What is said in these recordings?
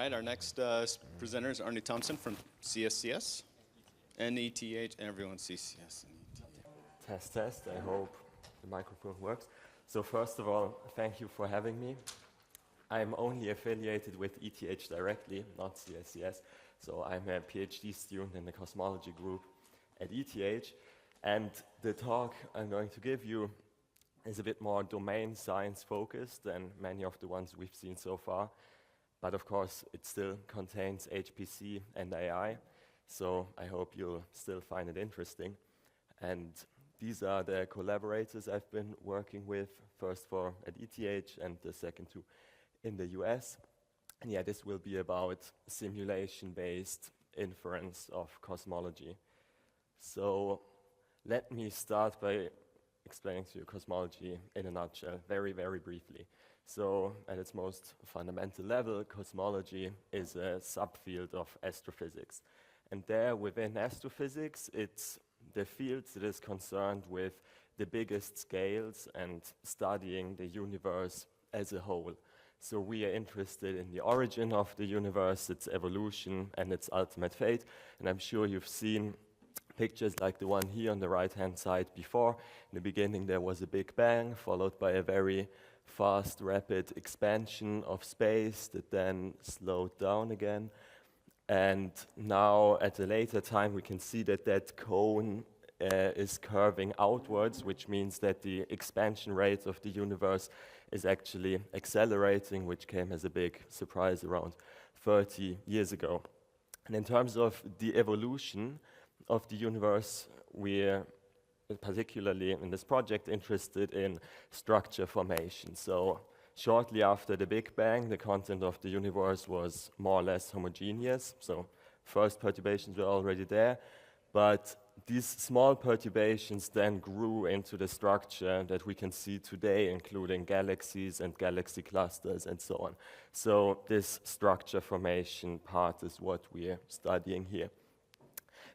right, our next presenter is Arne Thomsen from CSCS and ETH, and everyone CCS and ETH. Test, test. I hope the microphone works. So first of all, thank you for having me. I'm only affiliated with ETH directly, not CSCS. So I'm a PhD student in the Cosmology group at ETH. And the talk I'm going to give you is a bit more domain science focused than many of the ones we've seen so far. But of course, it still contains HPC and AI. So I hope you'll still find it interesting. And these are the collaborators I've been working with, first for at ETH and the second two in the US. And yeah, this will be about simulation-based inference of cosmology. So let me start by explaining to you cosmology in a nutshell, very, very briefly. So at its most fundamental level, cosmology is a subfield of astrophysics. And there within astrophysics, it's the field that is concerned with the biggest scales and studying the universe as a whole. So we are interested in the origin of the universe, its evolution, and its ultimate fate. And I'm sure you've seen pictures like the one here on the right-hand side before. In the beginning, there was a Big Bang, followed by a very fast, rapid expansion of space that then slowed down again. And now, at a later time, we can see that that cone is curving outwards, which means that the expansion rate of the universe is actually accelerating, which came as a big surprise around 30 years ago. And in terms of the evolution of the universe, we're particularly in this project interested in structure formation. So shortly after the Big Bang, the content of the universe was more or less homogeneous. So first perturbations were already there, but these small perturbations then grew into the structure that we can see today, including galaxies and galaxy clusters and so on. So this structure formation part is what we're studying here.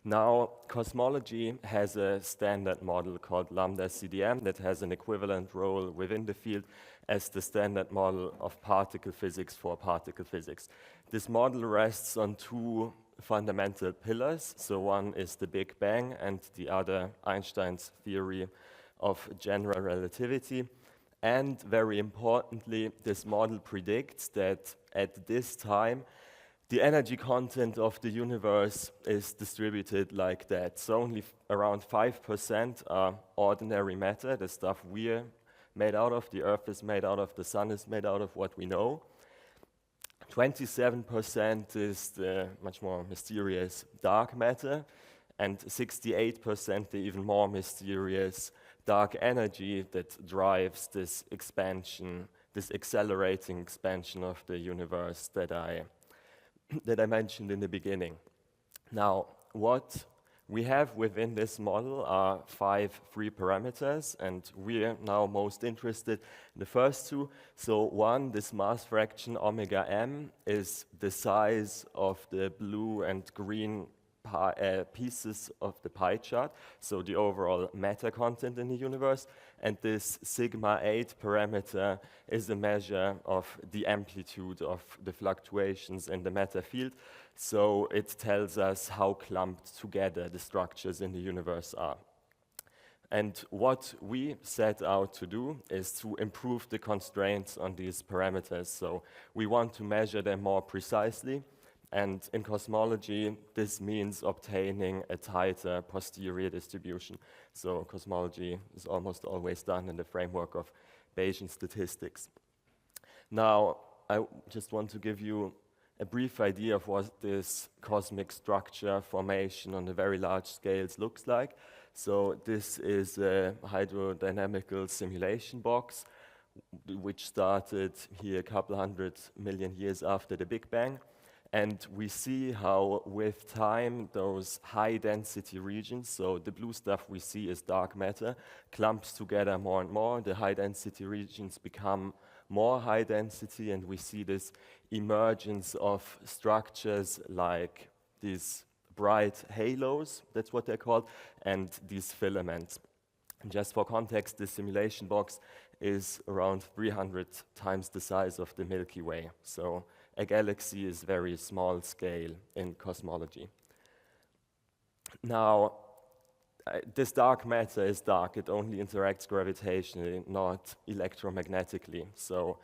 Now, cosmology has a standard model called lambda CDM that has an equivalent role within the field as the standard model of particle physics for particle physics. This model rests on two fundamental pillars. So one is the Big Bang and the other Einstein's theory of general relativity. And very importantly, this model predicts that at this time, the energy content of the universe is distributed like that. So only around 5% are ordinary matter, the stuff we're made out of, the Earth is made out of, the Sun is made out of, what we know. 27% is the much more mysterious dark matter, and 68% the even more mysterious dark energy that drives this expansion, this accelerating expansion of the universe that I mentioned in the beginning. Now, what we have within this model are 5 free parameters, and we're now most interested in the first two. So one, this mass fraction omega m, is the size of the blue and green pieces of the pie chart, so the overall matter content in the universe. And this sigma 8 parameter is a measure of the amplitude of the fluctuations in the matter field. So it tells us how clumped together the structures in the universe are. And what we set out to do is to improve the constraints on these parameters. So we want to measure them more precisely. And in cosmology, this means obtaining a tighter posterior distribution. So cosmology is almost always done in the framework of Bayesian statistics. Now, I just want to give you a brief idea of what this cosmic structure formation on the very large scales looks like. So this is a hydrodynamical simulation box, which started here a couple 100 million years after the Big Bang. And we see how, with time, those high-density regions, so the blue stuff we see is dark matter, clumps together more and more. The high-density regions become more high-density, and we see this emergence of structures like these bright halos, that's what they're called, and these filaments. And just for context, the simulation box is around 300 times the size of the Milky Way. So a galaxy is very small scale in cosmology. Now, this dark matter is dark. It only interacts gravitationally, not electromagnetically. So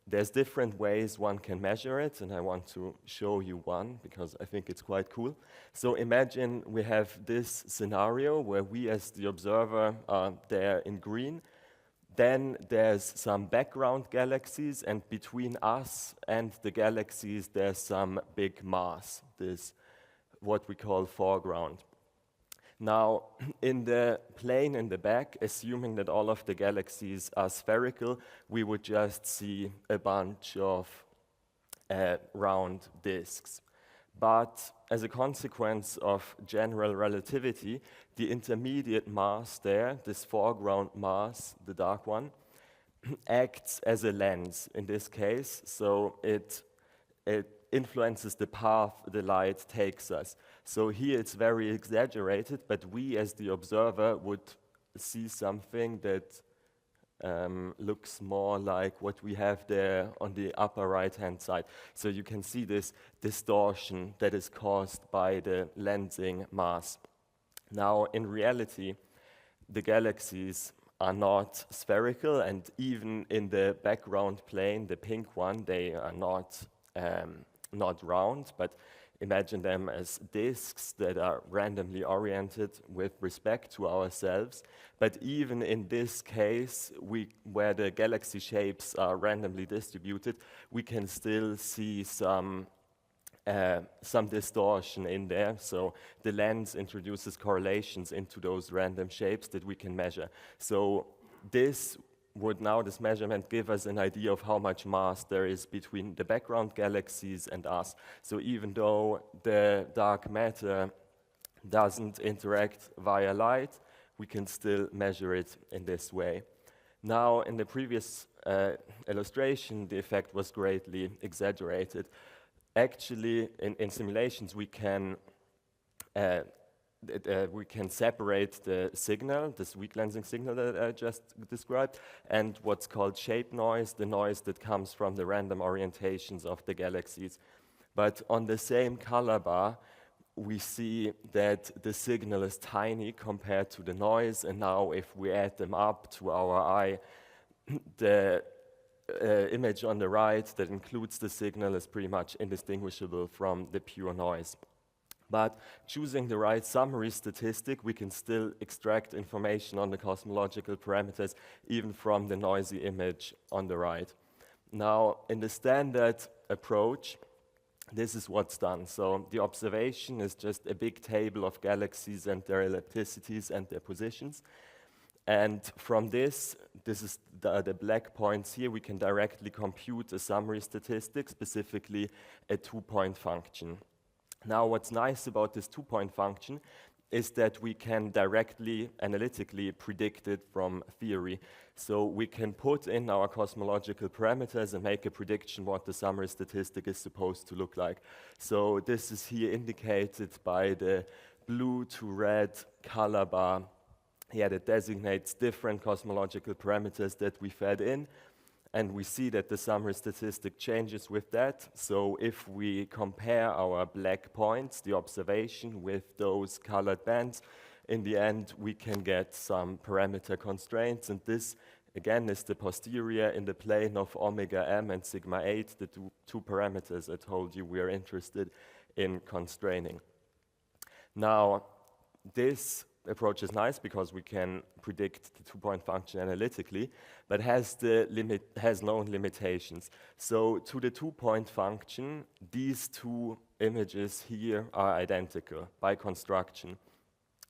there's different ways one can measure it, and I want to show you one because I think it's quite cool. So imagine we have this scenario where we as the observer are there in green. Then there's some background galaxies, and between us and the galaxies there's some big mass, this what we call foreground. Now, in the plane in the back, assuming that all of the galaxies are spherical, we would just see a bunch of round disks. But as a consequence of general relativity, the intermediate mass there, this foreground mass, the dark one, acts as a lens in this case, so it influences the path the light takes us. So here it's very exaggerated, but we as the observer would see something that looks more like what we have there on the upper right-hand side. So you can see this distortion that is caused by the lensing mass. Now, in reality, the galaxies are not spherical, and even in the background plane, the pink one, they are not round, but imagine them as disks that are randomly oriented with respect to ourselves. But even in this case, where the galaxy shapes are randomly distributed, we can still see some distortion in there. So the lens introduces correlations into those random shapes that we can measure. So this measurement give us an idea of how much mass there is between the background galaxies and us. So even though the dark matter doesn't interact via light, we can still measure it in this way. Now, in the previous illustration, the effect was greatly exaggerated. Actually, in simulations, we can separate the signal, this weak lensing signal that I just described, and what's called shape noise, the noise that comes from the random orientations of the galaxies. But on the same color bar, we see that the signal is tiny compared to the noise, and now if we add them up to our eye, the image on the right that includes the signal is pretty much indistinguishable from the pure noise. But choosing the right summary statistic, we can still extract information on the cosmological parameters even from the noisy image on the right. Now, in the standard approach, this is what's done. So the observation is just a big table of galaxies and their ellipticities and their positions. And from this is the black points here, we can directly compute a summary statistic, specifically a two-point function. Now, what's nice about this two-point function is that we can directly, analytically predict it from theory. So we can put in our cosmological parameters and make a prediction what the summary statistic is supposed to look like. So this is here indicated by the blue to red color bar here that designates different cosmological parameters that we fed in. And we see that the summary statistic changes with that. So if we compare our black points, the observation, with those colored bands, in the end we can get some parameter constraints. And this, again, is the posterior in the plane of omega m and sigma 8, the two parameters I told you we are interested in constraining. Now, this approach is nice because we can predict the two-point function analytically, but has known limitations. So to the two-point function, these two images here are identical by construction.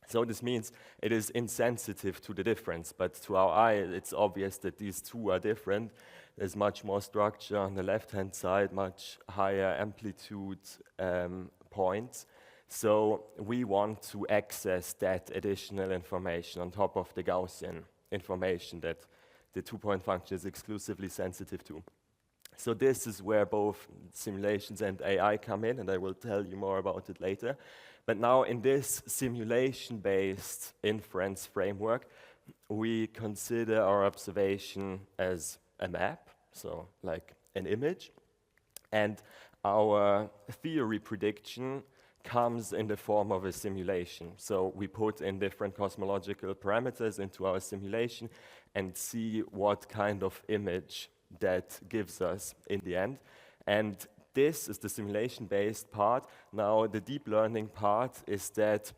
So this means it is insensitive to the difference, but to our eye it's obvious that these two are different. There's much more structure on the left-hand side, much higher amplitude points. So we want to access that additional information on top of the Gaussian information that the two-point function is exclusively sensitive to. So this is where both simulations and AI come in, and I will tell you more about it later. But now in this simulation-based inference framework, we consider our observation as a map, so like an image. And our theory prediction comes in the form of a simulation. So we put in different cosmological parameters into our simulation and see what kind of image that gives us in the end. And this is the simulation-based part. Now, the deep learning part is that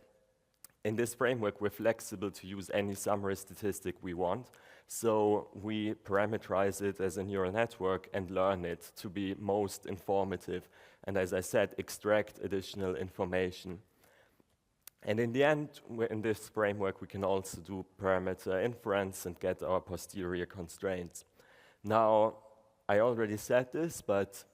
in this framework, we're flexible to use any summary statistic we want. So we parameterize it as a neural network and learn it to be most informative. And as I said, extract additional information. And in the end, in this framework, we can also do parameter inference and get our posterior constraints. Now, I already said this, but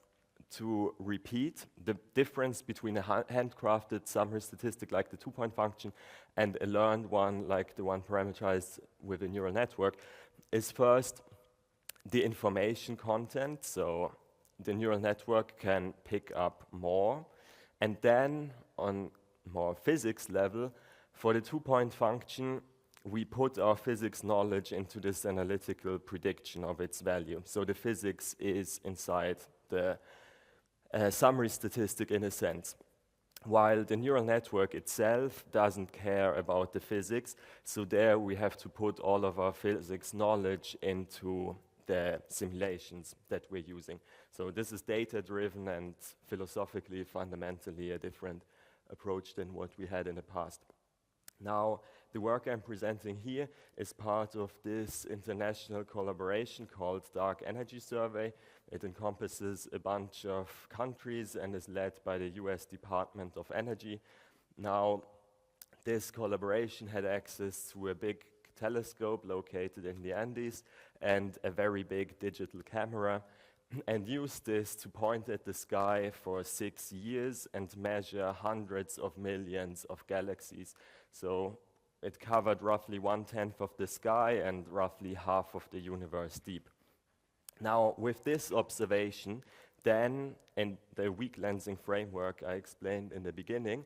to repeat, the difference between a handcrafted summary statistic like the two-point function and a learned one like the one parameterized with a neural network is first the information content. So the neural network can pick up more. And then on more physics level, for the two-point function, we put our physics knowledge into this analytical prediction of its value. So the physics is inside the summary statistic in a sense, while the neural network itself doesn't care about the physics. So there we have to put all of our physics knowledge into the simulations that we're using. So this is data-driven and philosophically, fundamentally a different approach than what we had in the past. Now, the work I'm presenting here is part of this international collaboration called Dark Energy Survey. It encompasses a bunch of countries and is led by the US Department of Energy. Now, this collaboration had access to a big telescope located in the Andes and a very big digital camera, and used this to point at the sky for 6 years and measure hundreds of millions of galaxies. So it covered roughly 1/10 of the sky and roughly half of the universe deep. Now, with this observation, then in the weak lensing framework I explained in the beginning,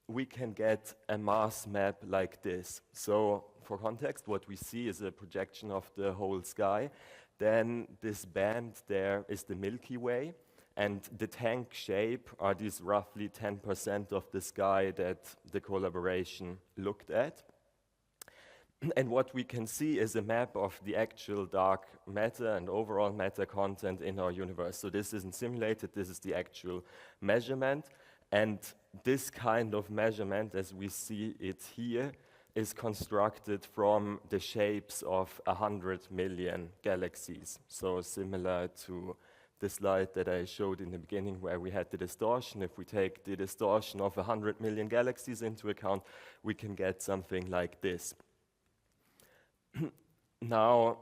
we can get a mass map like this. So for context, what we see is a projection of the whole sky. Then this band there is the Milky Way, and the tank shape are these roughly 10% of the sky that the collaboration looked at. And what we can see is a map of the actual dark matter and overall matter content in our universe. So this isn't simulated, this is the actual measurement. And this kind of measurement, as we see it here, is constructed from the shapes of 100 million galaxies. So similar to the slide that I showed in the beginning where we had the distortion. If we take the distortion of 100 million galaxies into account, we can get something like this. Now,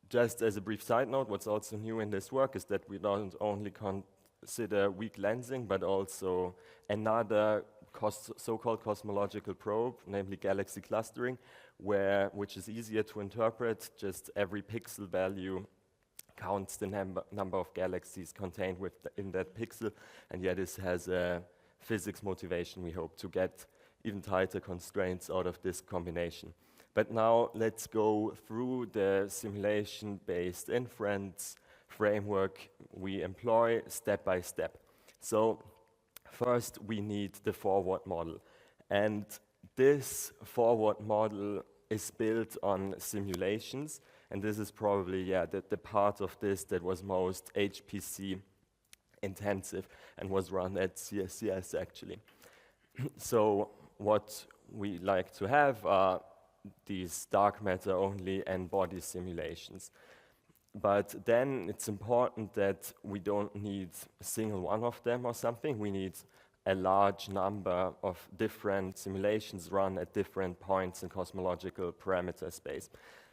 just as a brief side note, what's also new in this work is that we don't only consider weak lensing, but also another so-called cosmological probe, namely galaxy clustering, which is easier to interpret. Just every pixel value counts the number of galaxies contained in that pixel, and yet this has a physics motivation. We hope to get even tighter constraints out of this combination. But now let's go through the simulation-based inference framework we employ step by step. So first we need the forward model. And this forward model is built on simulations. And this is probably the part of this that was most HPC intensive and was run at CSCS actually. So what we like to have are these dark matter only and body simulations. But then it's important that we don't need a single one of them or something. We need a large number of different simulations run at different points in cosmological parameter space.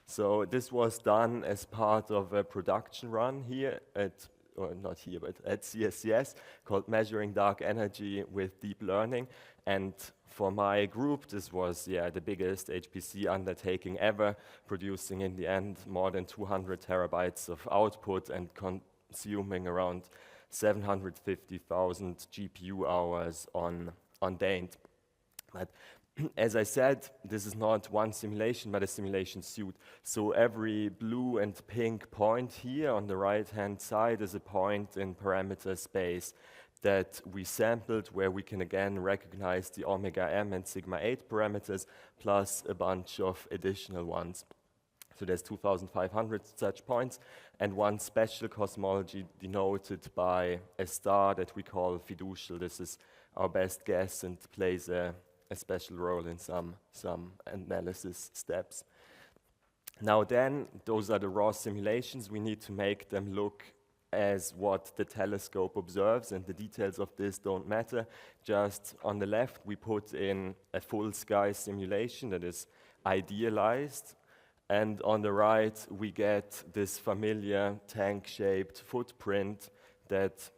So this was done as part of a production run here at CSCS called Measuring Dark Energy with Deep Learning. And for my group, this was the biggest HPC undertaking ever, producing in the end more than 200 terabytes of output and consuming around 750,000 GPU hours on day. But as I said, this is not one simulation, but a simulation suite. So every blue and pink point here on the right-hand side is a point in parameter space that we sampled, where we can again recognize the omega m and sigma 8 parameters, plus a bunch of additional ones. So there's 2,500 such points, and one special cosmology denoted by a star that we call fiducial. This is our best guess and plays a special role in some analysis steps. Now then, those are the raw simulations. We need to make them look as what the telescope observes, and the details of this don't matter. Just on the left, we put in a full sky simulation that is idealized, and on the right, we get this familiar tank-shaped footprint that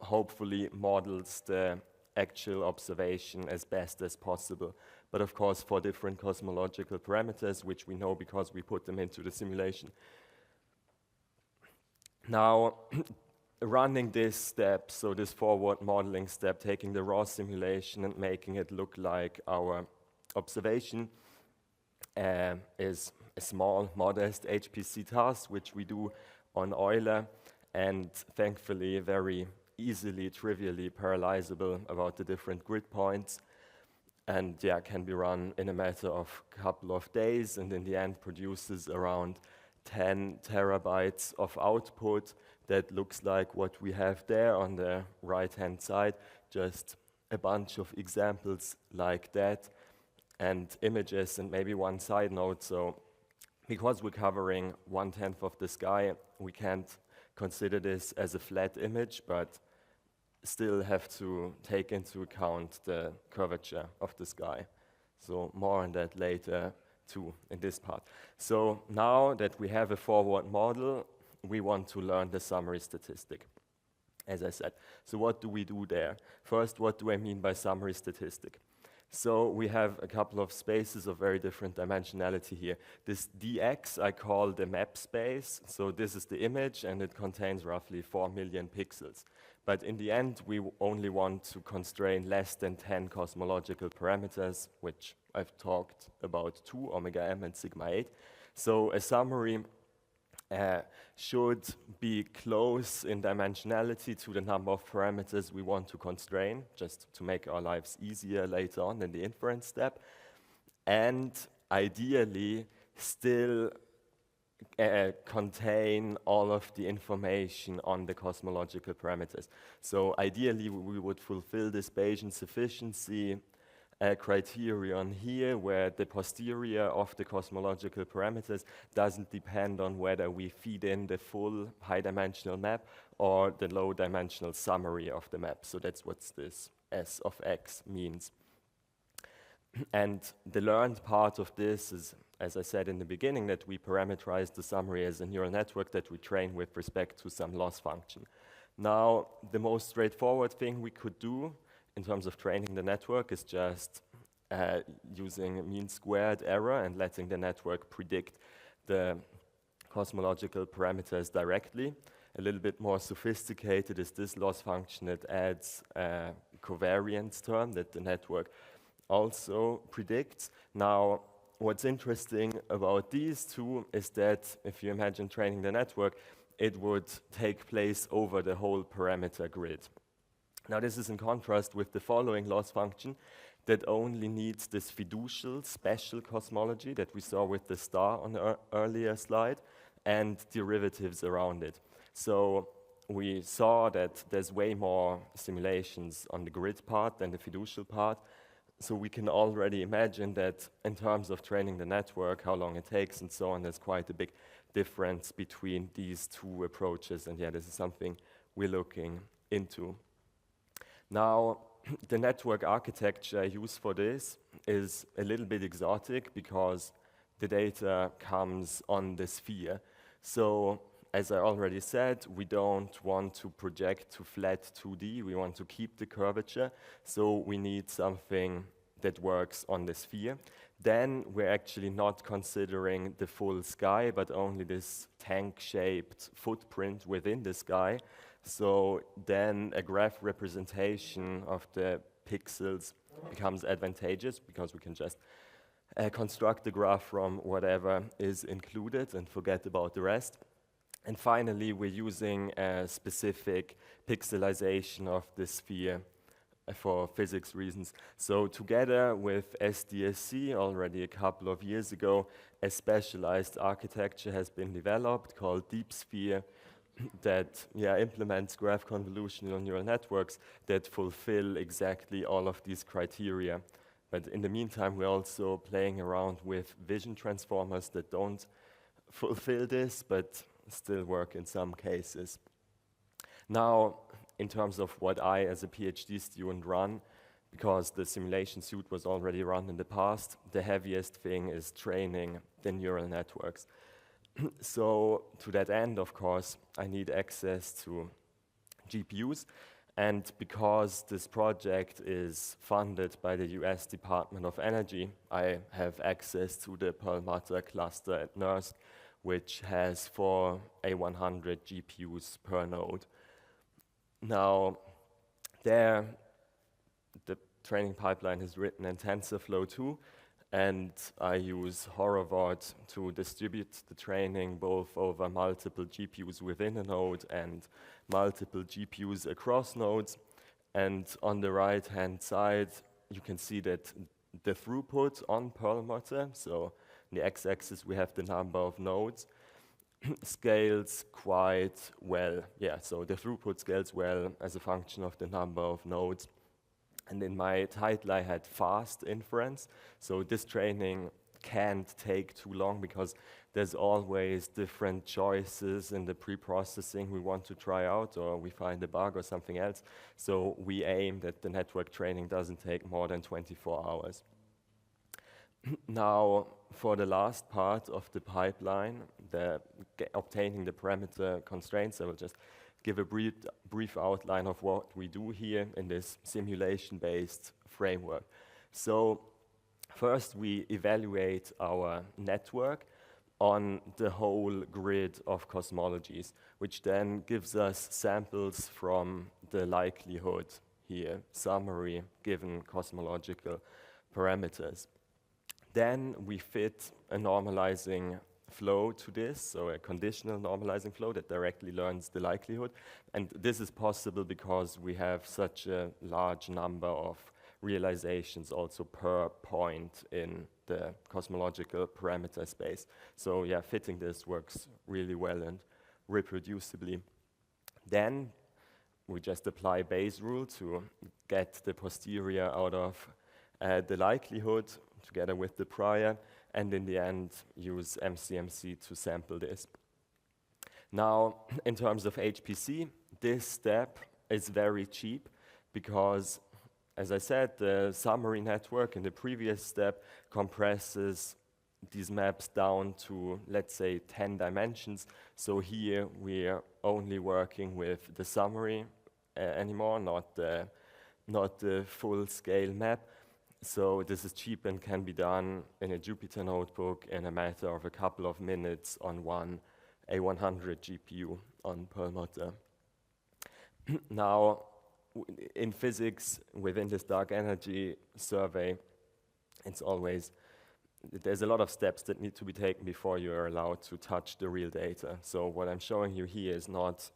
hopefully models the actual observation as best as possible. But of course, for different cosmological parameters, which we know because we put them into the simulation. Now, running this step, so this forward modeling step, taking the raw simulation and making it look like our observation, is a small, modest HPC task, which we do on Euler, and thankfully very easily, trivially parallelizable about the different grid points. And yeah, can be run in a matter of a couple of days, and in the end produces around 10 terabytes of output that looks like what we have there on the right-hand side, just a bunch of examples like that, and images. And maybe one side note, so because we're covering 1/10 of the sky, we can't consider this as a flat image, but still have to take into account the curvature of the sky. So more on that later too in this part. So now that we have a forward model, we want to learn the summary statistic, as I said. So what do we do there? First, what do I mean by summary statistic? So we have a couple of spaces of very different dimensionality here. This dx I call the map space. So this is the image, and it contains roughly 4 million pixels. But in the end, we only want to constrain less than 10 cosmological parameters, which I've talked about, 2, omega m and sigma 8. So a summary should be close in dimensionality to the number of parameters we want to constrain, just to make our lives easier later on in the inference step, and ideally still contain all of the information on the cosmological parameters. So ideally, we would fulfill this Bayesian sufficiency criterion here, where the posterior of the cosmological parameters doesn't depend on whether we feed in the full high-dimensional map or the low-dimensional summary of the map. So that's what this S of x means. And the learned part of this is, as I said in the beginning, that we parameterize the summary as a neural network that we train with respect to some loss function. Now, the most straightforward thing we could do in terms of training the network is just using mean squared error and letting the network predict the cosmological parameters directly. A little bit more sophisticated is this loss function that adds a covariance term that the network also predicts. Now, what's interesting about these two is that if you imagine training the network, it would take place over the whole parameter grid. Now, this is in contrast with the following loss function that only needs this fiducial special cosmology that we saw with the star on the earlier slide and derivatives around it. So we saw that there's way more simulations on the grid part than the fiducial part. So we can already imagine that in terms of training the network, how long it takes and so on, there's quite a big difference between these two approaches. And yeah, this is something we're looking into. Now, the network architecture I use for this is a little bit exotic because the data comes on the sphere. So, as I already said, we don't want to project to flat 2D. We want to keep the curvature. So we need something that works on the sphere. Then we're actually not considering the full sky, but only this tank-shaped footprint within the sky. So then a graph representation of the pixels becomes advantageous because we can just construct the graph from whatever is included and forget about the rest. And finally, we're using a specific pixelization of the sphere for physics reasons. So together with SDSC, already a couple of years ago, a specialized architecture has been developed called DeepSphere that implements graph convolutional neural networks that fulfill exactly all of these criteria. But in the meantime, we're also playing around with vision transformers that don't fulfill this, but still work in some cases. Now, in terms of what I, as a PhD student, run, because the simulation suite was already run in the past, the heaviest thing is training the neural networks. So to that end, of course, I need access to GPUs. And because this project is funded by the US Department of Energy, I have access to the Perlmutter cluster at NERSC, which has 4 A100 GPUs per node. Now, there, the training pipeline is written in TensorFlow 2, and I use Horovod to distribute the training both over multiple GPUs within a node and multiple GPUs across nodes. And on the right-hand side, you can see that the throughput on Perlmutter, so on the x-axis we have the number of nodes, scales quite well. So the throughput scales well as a function of the number of nodes. And in my title, I had fast inference. So this training can't take too long because there's always different choices in the pre-processing we want to try out, or we find a bug or something else. So we aim that the network training doesn't take more than 24 hours. Now, for the last part of the pipeline, obtaining the parameter constraints, I will just give a brief outline of what we do here in this simulation-based framework. So first, we evaluate our network on the whole grid of cosmologies, which then gives us samples from the likelihood here, summary, given cosmological parameters. Then we fit a normalizing flow to this, so a conditional normalizing flow that directly learns the likelihood. And this is possible because we have such a large number of realizations also per point in the cosmological parameter space. So fitting this works really well and reproducibly. Then we just apply Bayes' rule to get the posterior out of the likelihood together with the prior, and in the end use MCMC to sample this. Now, in terms of HPC, this step is very cheap because, as I said, the summary network in the previous step compresses these maps down to, let's say, 10 dimensions. So here we are only working with the summary anymore, not the full-scale map. So this is cheap and can be done in a Jupyter notebook in a matter of a couple of minutes on one A100 GPU on Perlmutter. Now, in physics, within this dark energy survey, there's a lot of steps that need to be taken before you're allowed to touch the real data. So what I'm showing you here is not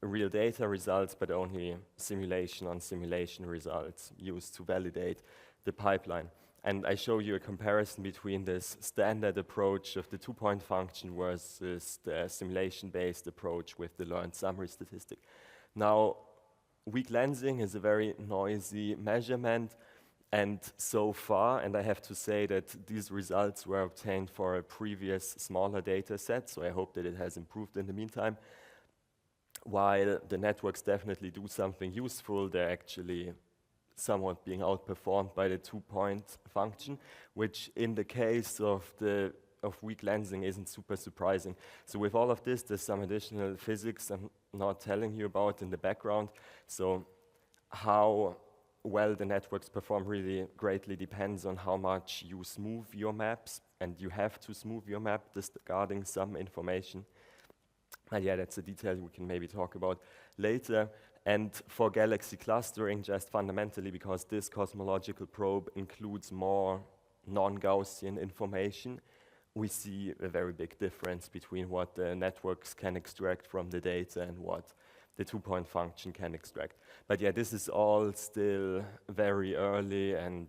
real data results, but only simulation on simulation results used to validate the pipeline. And I show you a comparison between this standard approach of the two-point function versus the simulation-based approach with the learned summary statistic. Now, weak lensing is a very noisy measurement, and so far, and I have to say that these results were obtained for a previous smaller data set, so I hope that it has improved in the meantime. While the networks definitely do something useful, they're actually somewhat being outperformed by the two-point function, which in the case of weak lensing isn't super surprising. So with all of this, there's some additional physics I'm not telling you about in the background. So how well the networks perform really greatly depends on how much you smooth your maps, and you have to smooth your map discarding some information. And that's a detail we can maybe talk about later. And for galaxy clustering, just fundamentally, because this cosmological probe includes more non-Gaussian information, we see a very big difference between what the networks can extract from the data and what the two-point function can extract. But yeah, this is all still very early, and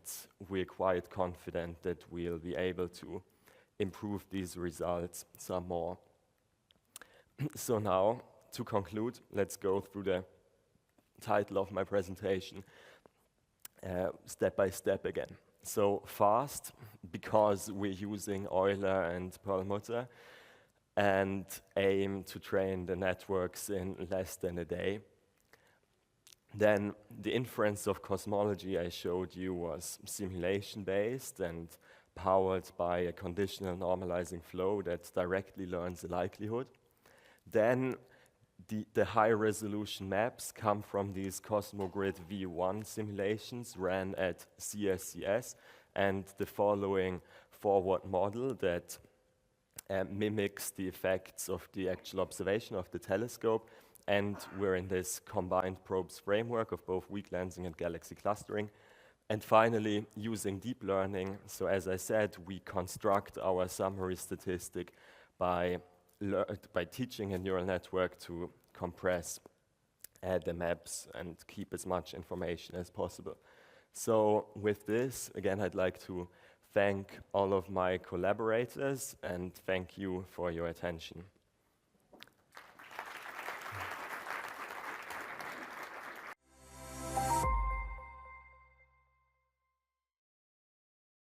we're quite confident that we'll be able to improve these results some more. So now, to conclude, let's go through the title of my presentation step by step again. So fast, because we're using Euler and Perlmutter, and aim to train the networks in less than a day. Then the inference of cosmology I showed you was simulation-based and powered by a conditional normalizing flow that directly learns the likelihood. Then the high-resolution maps come from these Cosmogrid V1 simulations ran at CSCS, and the following forward model that mimics the effects of the actual observation of the telescope, and we're in this combined probes framework of both weak lensing and galaxy clustering. And finally, using deep learning, so as I said, we construct our summary statistic by teaching a neural network to compress the maps and keep as much information as possible. So with this, again, I'd like to thank all of my collaborators and thank you for your attention.